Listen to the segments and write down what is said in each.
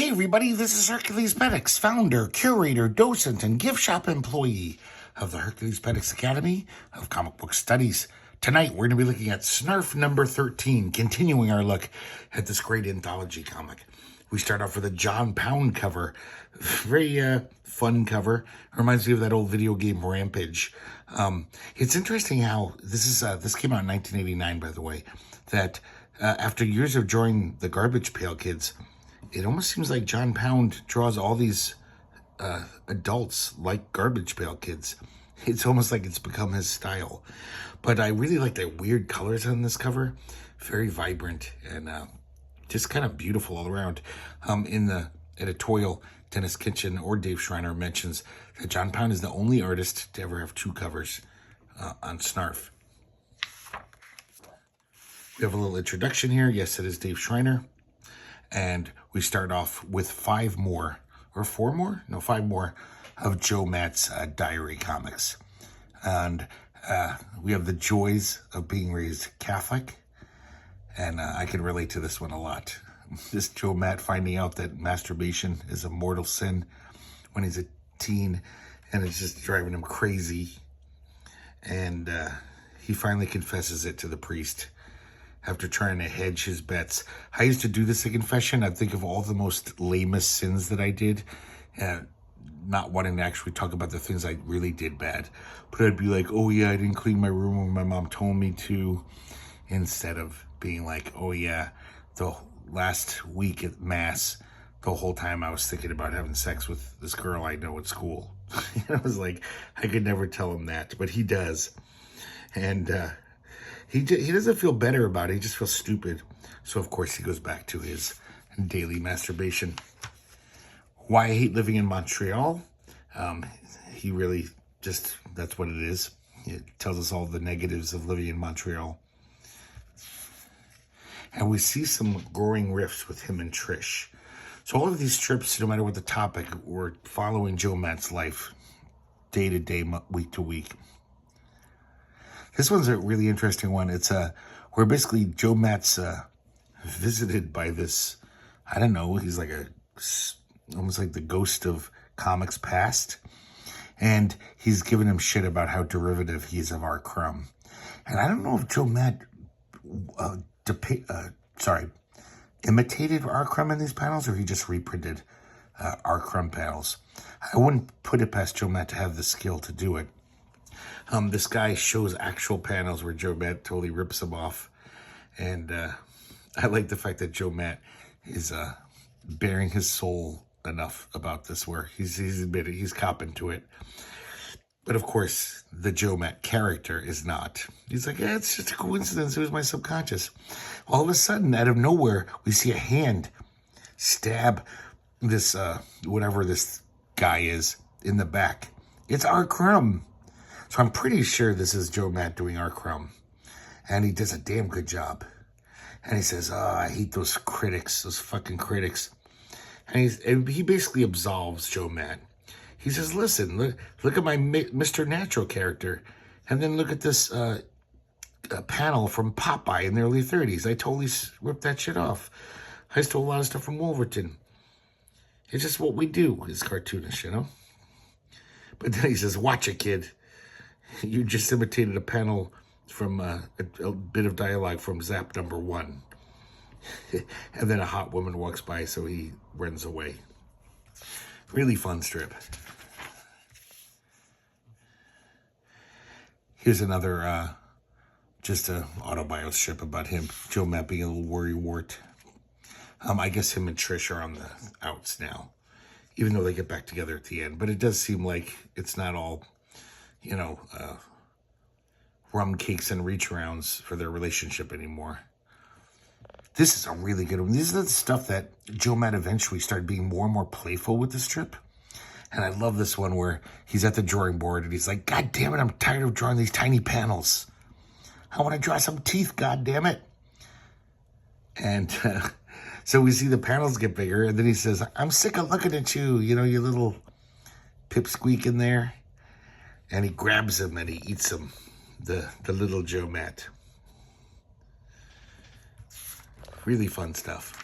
Hey everybody, this is herculespetix, founder, curator, docent, and gift shop employee of the herculespetix Academy of Comic Book Studies. Tonight we're going to be looking at Snarf number 13, continuing our look at this great anthology comic. We start off with a John Pound cover, very fun cover. Reminds me of that old video game Rampage. It's interesting how this came out in 1989, by the way, that after years of drawing the Garbage Pail Kids, it almost seems like John Pound draws all these adults like Garbage Pail Kids. It's almost like it's become his style. But I really like the weird colors on this cover. Very vibrant and just kind of beautiful all around. In the editorial, Dennis Kitchen or Dave Schreiner mentions that John Pound is the only artist to ever have two covers on Snarf. We have a little introduction here. Yes, it is Dave Schreiner. And we start off with five more of Joe Matt's diary comics. And we have the joys of being raised Catholic. And I can relate to this one a lot. This Joe Matt finding out that masturbation is a mortal sin when he's a teen. And it's just driving him crazy. And he finally confesses it to the priest after trying to hedge his bets. I used to do this at confession. I'd think of all the most lamest sins that I did, not wanting to actually talk about the things I really did bad. But I'd be like, oh yeah, I didn't clean my room when my mom told me to, instead of being like, oh yeah, the last week at Mass, the whole time I was thinking about having sex with this girl I know at school. I was like, I could never tell him that, but he does. And he doesn't feel better about it. He just feels stupid. So, of course, he goes back to his daily masturbation. Why I hate living in Montreal. He really just, that's what it is. It tells us all the negatives of living in Montreal. And we see some growing rifts with him and Trish. So all of these strips, no matter what the topic, we're following Joe Matt's life day to day, week to week. This one's a really interesting one. It's where basically Joe Matt's visited by this, I don't know, he's like almost like the ghost of comics past. And he's giving him shit about how derivative he is of R. Crumb. And I don't know if Joe Matt imitated R. Crumb in these panels, or he just reprinted R. Crumb panels. I wouldn't put it past Joe Matt to have the skill to do it. This guy shows actual panels where Joe Matt totally rips him off. And I like the fact that Joe Matt is bearing his soul enough about this, where he's admitted, he's copping to it. But of course, the Joe Matt character is not. He's like, yeah, it's just a coincidence. It was my subconscious. All of a sudden, out of nowhere, we see a hand stab this, whatever this guy is, in the back. It's R. Crumb. So I'm pretty sure this is Joe Matt doing R. Crumb. And he does a damn good job. And he says, I hate those critics, those fucking critics. And he basically absolves Joe Matt. He says, listen, look at my Mr. Natural character. And then look at this panel from Popeye in the early 30s. I totally ripped that shit off. I stole a lot of stuff from Wolverton. It's just what we do as cartoonists, you know? But then he says, watch it, kid. You just imitated a panel from a bit of dialogue from Zap number 1. And then a hot woman walks by, so he runs away. Really fun strip. Here's another, just a autobiography strip about him. Joe Matt being a little worrywart. I guess him and Trish are on the outs now, even though they get back together at the end. But it does seem like it's not all, you know, rum cakes and reach arounds for their relationship anymore. This is a really good one. This is the stuff that Joe Matt eventually started being more and more playful with the strip. And I love this one where he's at the drawing board and he's like, God damn it, I'm tired of drawing these tiny panels. I want to draw some teeth, God damn it. And so we see the panels get bigger, and then he says, I'm sick of looking at you, you know, you little pipsqueak in there. And he grabs him and he eats him, the little Joe Matt. Really fun stuff.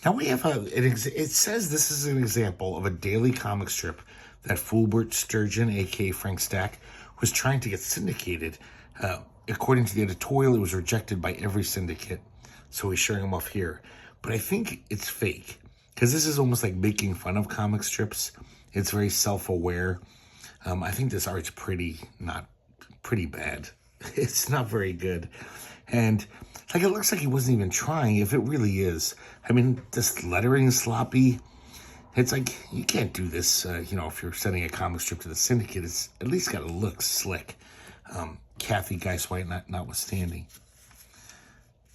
Now we have it says this is an example of a daily comic strip that Fulbert Sturgeon, a.k.a. Frank Stack, was trying to get syndicated. According to the editorial, it was rejected by every syndicate, so he's showing them off here. But I think it's fake, because this is almost like making fun of comic strips. It's very self-aware. I think this art's pretty bad. It's not very good. And like, it looks like he wasn't even trying, if it really is. I mean, this lettering is sloppy. It's like, you can't do this, if you're sending a comic strip to the syndicate. It's at least got to look slick. Kathy Geist White notwithstanding.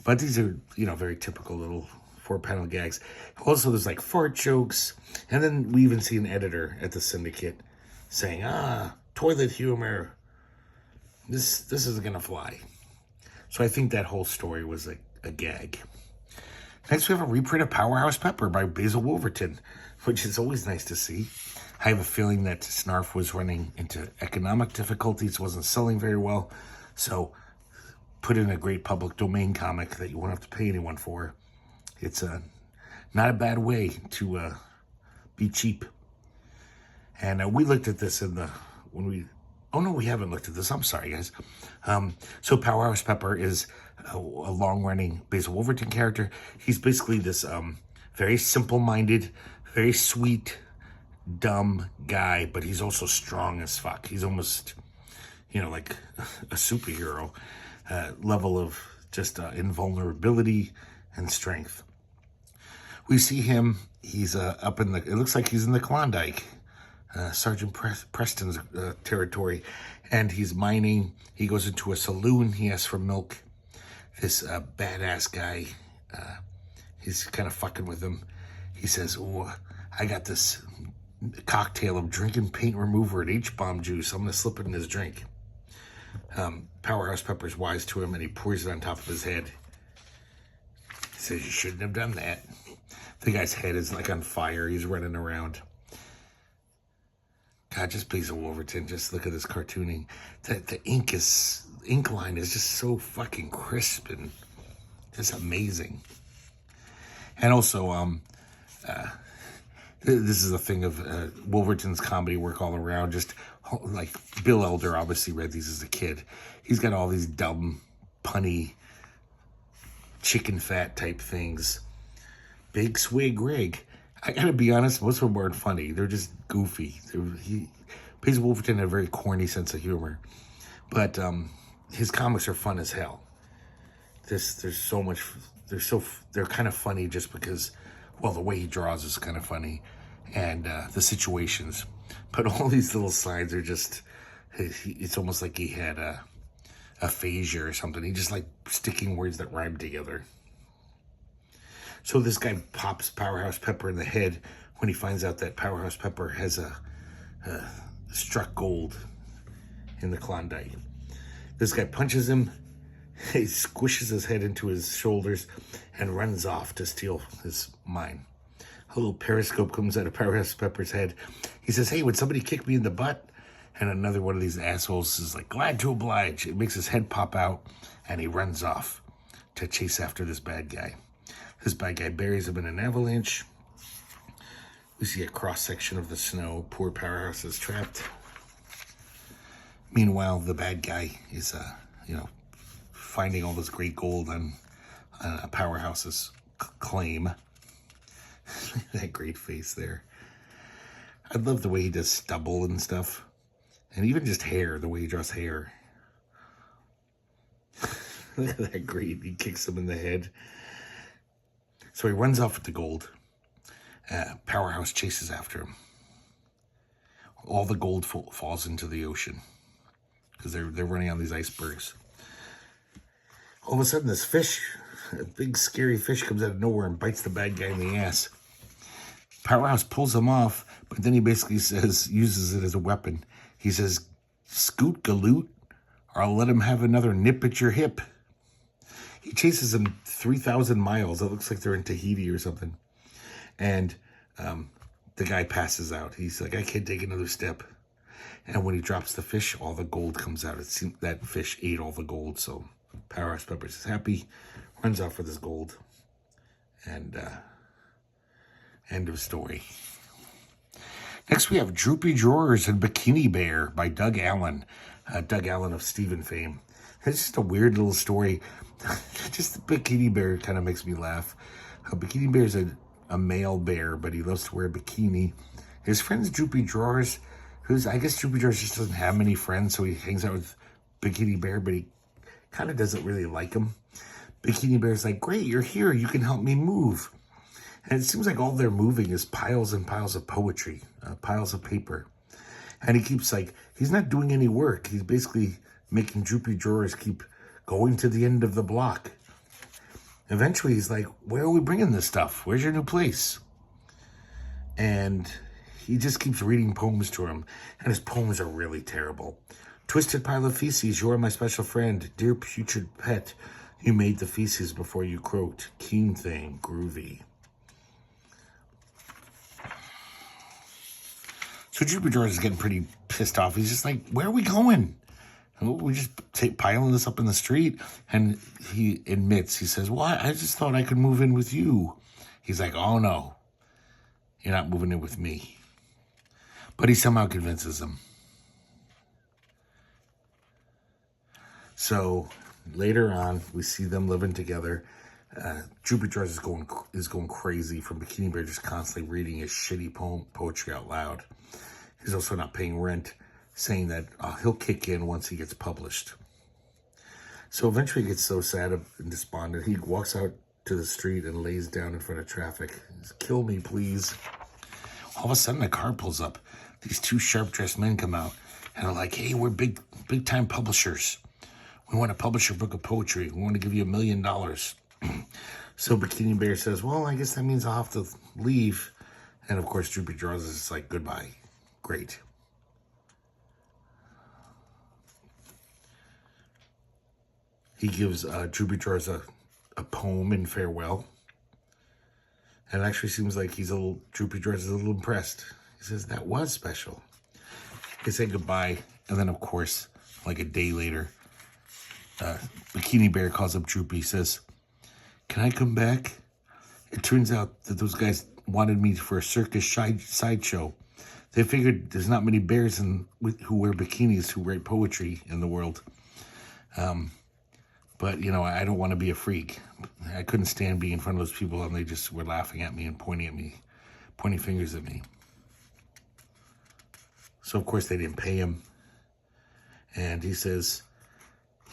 But these are, very typical little 4-panel gags. Also, there's like fart jokes. And then we even see an editor at the syndicate saying, toilet humor. This isn't going to fly. So I think that whole story was a gag. Next, we have a reprint of Powerhouse Pepper by Basil Wolverton, which is always nice to see. I have a feeling that Snarf was running into economic difficulties, wasn't selling very well, so put in a great public domain comic that you won't have to pay anyone for. It's not a bad way to be cheap. And we looked at this oh no, we haven't looked at this. I'm sorry, guys. So Powerhouse Pepper is a long-running Basil Wolverton character. He's basically this very simple-minded, very sweet, dumb guy, but he's also strong as fuck. He's almost, like a superhero level of just invulnerability and strength. We see him. He's up in it looks like he's in the Klondike. Sergeant Preston's territory, and he's mining. He goes into a saloon. He asks for milk. This badass guy, he's kind of fucking with him. He says, I got this cocktail of drinking paint remover and H-bomb juice. I'm going to slip it in his drink. Powerhouse Pepper's wise to him, and he pours it on top of his head. He says, you shouldn't have done that. The guy's head is like on fire. He's running around. God, just Basil Wolverton. Just look at this cartooning. The ink line is just so fucking crisp and just amazing. And also, this is a thing of Wolverton's comedy work all around. Just like Bill Elder obviously read these as a kid. He's got all these dumb, punny, chicken fat type things. Big Swig Rig. I gotta be honest, most of them weren't funny. They're just goofy. Basil Wolverton had a very corny sense of humor. But his comics are fun as hell. They're kind of funny just because, well, the way he draws is kind of funny. And the situations. But all these little slides are just, it's almost like he had aphasia or something. He just like sticking words that rhyme together. So this guy pops Powerhouse Pepper in the head when he finds out that Powerhouse Pepper has struck gold in the Klondike. This guy punches him, he squishes his head into his shoulders, and runs off to steal his mine. A little periscope comes out of Powerhouse Pepper's head. He says, hey, would somebody kick me in the butt? And another one of these assholes is like, glad to oblige. It makes his head pop out, and he runs off to chase after this bad guy. This bad guy buries him in an avalanche. We see a cross-section of the snow. Poor Powerhouse is trapped. Meanwhile, the bad guy is, finding all this great gold on Powerhouse's claim. That great face there. I love the way he does stubble and stuff. And even just hair, the way he draws hair. Look at that great. He kicks him in the head. So he runs off with the gold. Powerhouse chases after him. All the gold falls into the ocean because they're running on these icebergs. All of a sudden, this fish, a big scary fish, comes out of nowhere and bites the bad guy in the ass. Powerhouse pulls him off, but then he basically uses it as a weapon. He says, "Scoot galoot, or I'll let him have another nip at your hip." He chases him 3,000 miles. It looks like they're in Tahiti or something. And the guy passes out. He's like, I can't take another step. And when he drops the fish, all the gold comes out. It seems that fish ate all the gold. So Powerhouse Pepper is happy, runs off with his gold. And End of story. Next, we have Droopy Drawers and Bikini Bear by Doug Allen. Doug Allen of Steven fame. It's just a weird little story. Just the Bikini Bear kind of makes me laugh. Bikini Bear is a male bear, but he loves to wear a bikini. His friend's Droopy Drawers, I guess Droopy Drawers just doesn't have many friends, so he hangs out with Bikini Bear, but he kind of doesn't really like him. Bikini Bear's like, great, you're here, you can help me move. And it seems like all they're moving is piles and piles of poetry, piles of paper. And he keeps he's not doing any work. He's basically making Droopy Drawers keep going to the end of the block. Eventually he's like, where are we bringing this stuff? Where's your new place? And he just keeps reading poems to him. And his poems are really terrible. Twisted pile of feces, you are my special friend. Dear putrid pet, you made the feces before you croaked. Keen thing, groovy. So Droopy Drawers is getting pretty pissed off. He's just like, where are we going? We just piling this up in the street. And he admits, he says, well, I just thought I could move in with you. He's like, oh no, you're not moving in with me. But he somehow convinces him. So later on, we see them living together. Droopy Drawers is going crazy from Bikini Bear just constantly reading his shitty poetry out loud. He's also not paying rent, saying that he'll kick in once he gets published. So eventually he gets so sad and despondent, he walks out to the street and lays down in front of traffic. He says, kill me, please. All of a sudden, a car pulls up. These two sharp-dressed men come out and are like, hey, we're big-time publishers. We want to publish your book of poetry. We want to give you $1 million. So Bikini Bear says, well, I guess that means I'll have to leave. And of course, Droopy Drawers is just like, goodbye. Great. He gives Droopy Drawers a poem in farewell. And it actually seems like Droopy Drawers is a little impressed. He says, that was special. They say goodbye. And then, of course, like a day later, Bikini Bear calls up Droopy, says, can I come back? It turns out that those guys wanted me for a circus sideshow. They figured there's not many bears who wear bikinis who write poetry in the world. But, I don't want to be a freak. I couldn't stand being in front of those people, and they just were laughing at me and pointing fingers at me. So, of course, they didn't pay him. And he says,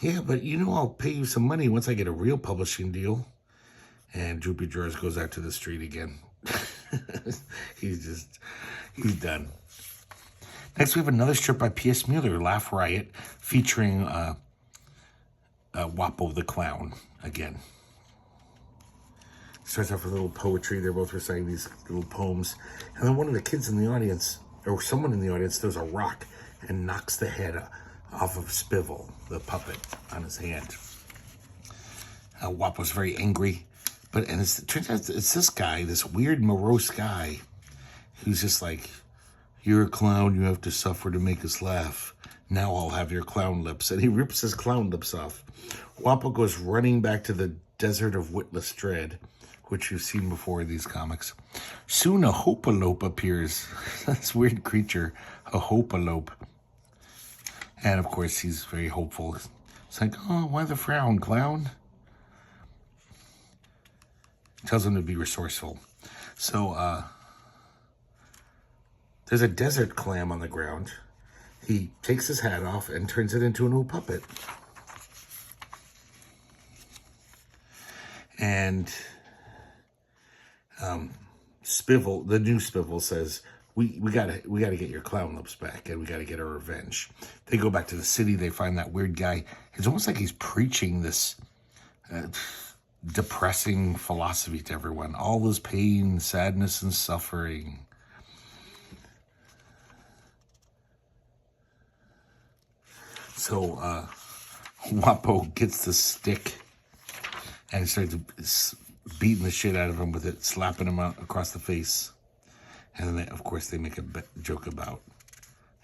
yeah, but I'll pay you some money once I get a real publishing deal. And Droopy Drawers goes out to the street again. He's done. Next, we have another strip by P.S. Mueller, Laugh Riot, featuring Wapo the Clown again. Starts off with a little poetry. They're both reciting these little poems. And then one of the kids in the audience, or someone in the audience, throws a rock and knocks the head off of Spivel, the puppet, on his hand. Wapo's very angry. It turns out it's this guy, this weird, morose guy, who's just like, you're a clown, you have to suffer to make us laugh. Now I'll have your clown lips. And he rips his clown lips off. Wapo goes running back to the desert of witless dread, which you've seen before in these comics. Soon a hopalope appears. This weird creature, a hopalope. And of course, he's very hopeful. It's like, oh, why the frown, clown? Tells him to be resourceful. So, there's a desert clam on the ground. He takes his hat off and turns it into an old puppet. And Spivel, the new Spivel, says, we gotta get your clown lips back, and we gotta get our revenge. They go back to the city. They find that weird guy. It's almost like he's preaching this depressing philosophy to everyone. All this pain, sadness, and suffering. So Wapo gets the stick and starts beating the shit out of him with it, slapping him out across the face. And then, of course, they make a joke about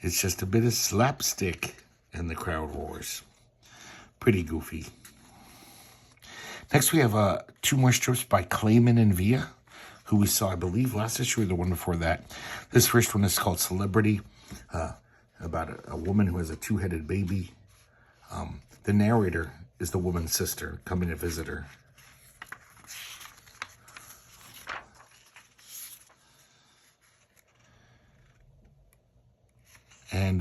it's just a bit of slapstick, and the crowd roars. Pretty goofy. Next, we have 2 more strips by Clayman and Villa, who we saw, I believe, last issue or the one before that. This first one is called Celebrity, about a woman who has a two-headed baby. The narrator is the woman's sister coming to visit her. And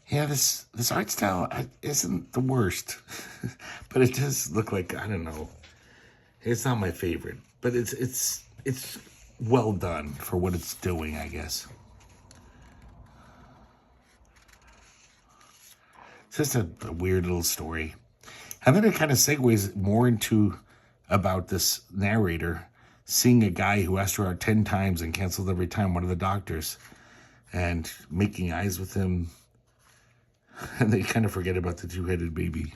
yeah, this art style isn't the worst, but it does look like, I don't know. It's not my favorite, but it's well done for what it's doing, I guess. It's just a weird little story. And then it kind of segues more into about this narrator seeing a guy who asked her out 10 times and canceled every time, one of the doctors, and making eyes with him. And they kind of forget about the two-headed baby.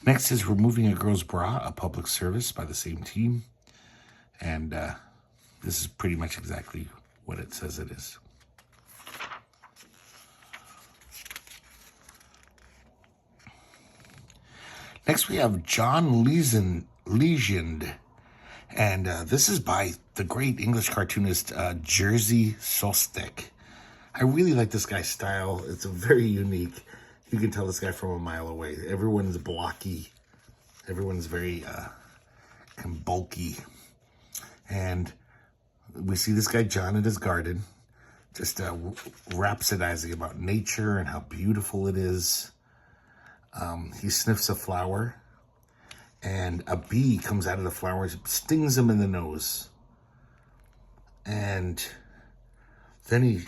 Next is Removing a Girl's Bra, a public service by the same team. And this is pretty much exactly what it says it is. Next we have John Legend. And this is by the great English cartoonist Jerzy Sostek. I really like this guy's style. It's very unique. You can tell this guy from a mile away. Everyone's blocky. Everyone's very bulky. And we see this guy John in his garden, just rhapsodizing about nature and how beautiful it is. He sniffs a flower, and a bee comes out of the flower, stings him in the nose. And then he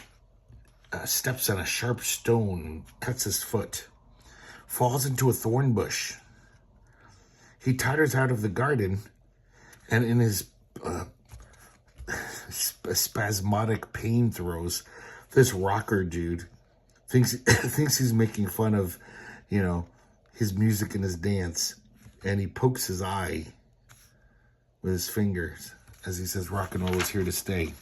steps on a sharp stone and cuts his foot, falls into a thorn bush. He totters out of the garden, and in his spasmodic pain throes, this rocker dude thinks he's making fun of, you know, his music and his dance, and he pokes his eye with his fingers as he says rock and roll is here to stay.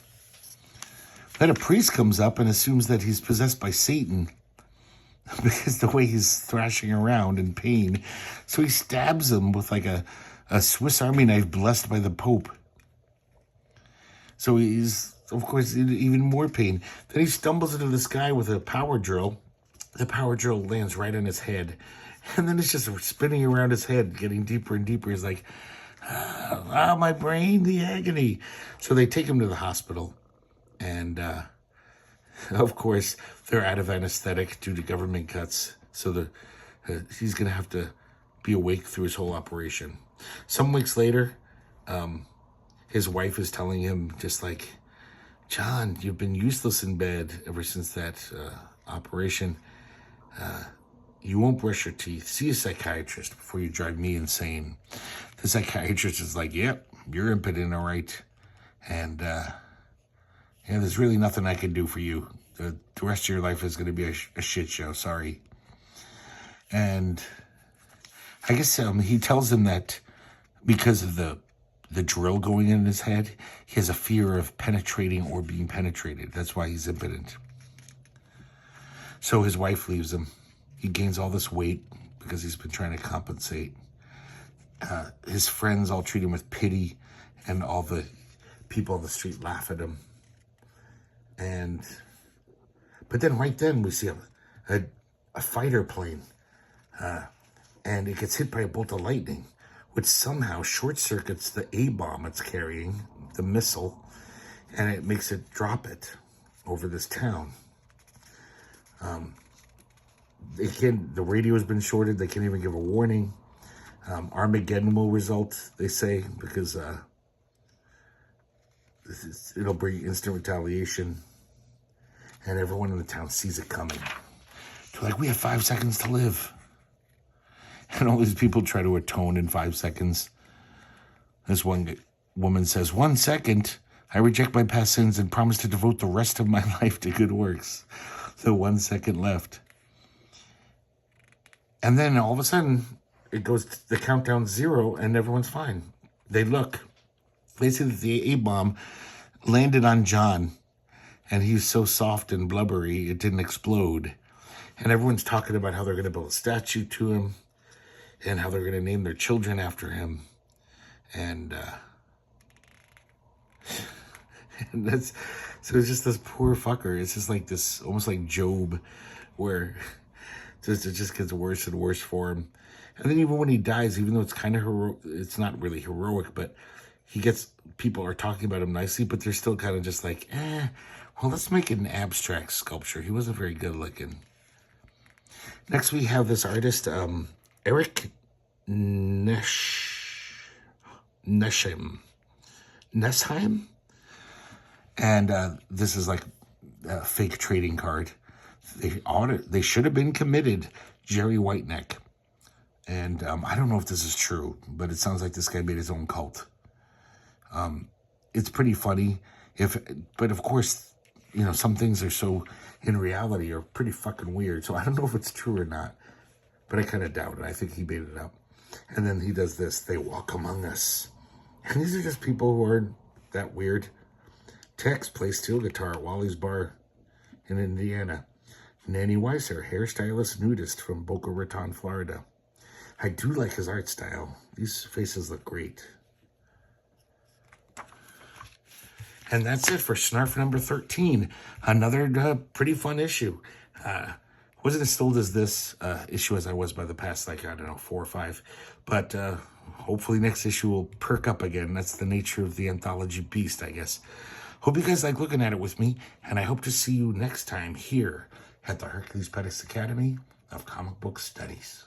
Then a priest comes up and assumes that he's possessed by Satan because the way he's thrashing around in pain. So he stabs him with like a Swiss Army knife blessed by the Pope. So he's, of course, in even more pain. Then he stumbles into the sky with a power drill. The power drill lands right on his head. And then it's just spinning around his head, getting deeper and deeper. He's like, my brain, the agony. So they take him to the hospital. And, of course, they're out of anesthetic due to government cuts. So he's going to have to be awake through his whole operation. Some weeks later, his wife is telling him just like, John, you've been useless in bed ever since that operation. You won't brush your teeth. See a psychiatrist before you drive me insane. The psychiatrist is like, yep, you're impotent, all right. And, yeah, there's really nothing I can do for you. The rest of your life is going to be a shit show. Sorry. And I guess he tells him that because of the drill going in his head, he has a fear of penetrating or being penetrated. That's why he's impotent. So his wife leaves him. He gains all this weight because he's been trying to compensate. His friends all treat him with pity, and all the people on the street laugh at him. But then right then we see a fighter plane, and it gets hit by a bolt of lightning, which somehow short circuits the A-bomb it's carrying, the missile, and it makes it drop it over this town. The radio has been shorted. They can't even give a warning. Armageddon will result, they say, because it'll bring instant retaliation, and everyone in the town sees it coming. They're like, we have 5 seconds to live. And all these people try to atone in 5 seconds. This one woman says, 1 second, I reject my past sins and promise to devote the rest of my life to good works. So 1 second left. And then all of a sudden, it goes to the countdown 0, and everyone's fine. They look. They see that the A-bomb landed on John, and he's so soft and blubbery, it didn't explode. And everyone's talking about how they're going to build a statue to him, and how they're going to name their children after him. And And so it's just this poor fucker. It's just like this, almost like Job, where it just gets worse and worse for him. And then even when he dies, even though it's kind of heroic, it's not really heroic, but people are talking about him nicely, but they're still kind of just like, well, let's make it an abstract sculpture. He wasn't very good looking. Next, we have this artist, Eric Nesheim. And this is like a fake trading card. They should have been committed, Jerry Whiteneck. And I don't know if this is true, but it sounds like this guy made his own cult. It's pretty funny. But of course, some things are so, in reality, are pretty fucking weird. So I don't know if it's true or not. But I kind of doubt it. I think he made it up. And then he does this. They walk among us. And these are just people who aren't that weird. Tex plays steel guitar at Wally's Bar in Indiana. Nanny Weiser, hairstylist nudist from Boca Raton, Florida. I do like his art style. These faces look great. And that's it for Snarf number 13. Another pretty fun issue. Wasn't as sold as this issue as I was by the past, 4 or 5. But hopefully next issue will perk up again. That's the nature of the anthology beast, I guess. Hope you guys like looking at it with me. And I hope to see you next time here at the Herculespetix Academy of Comic Book Studies.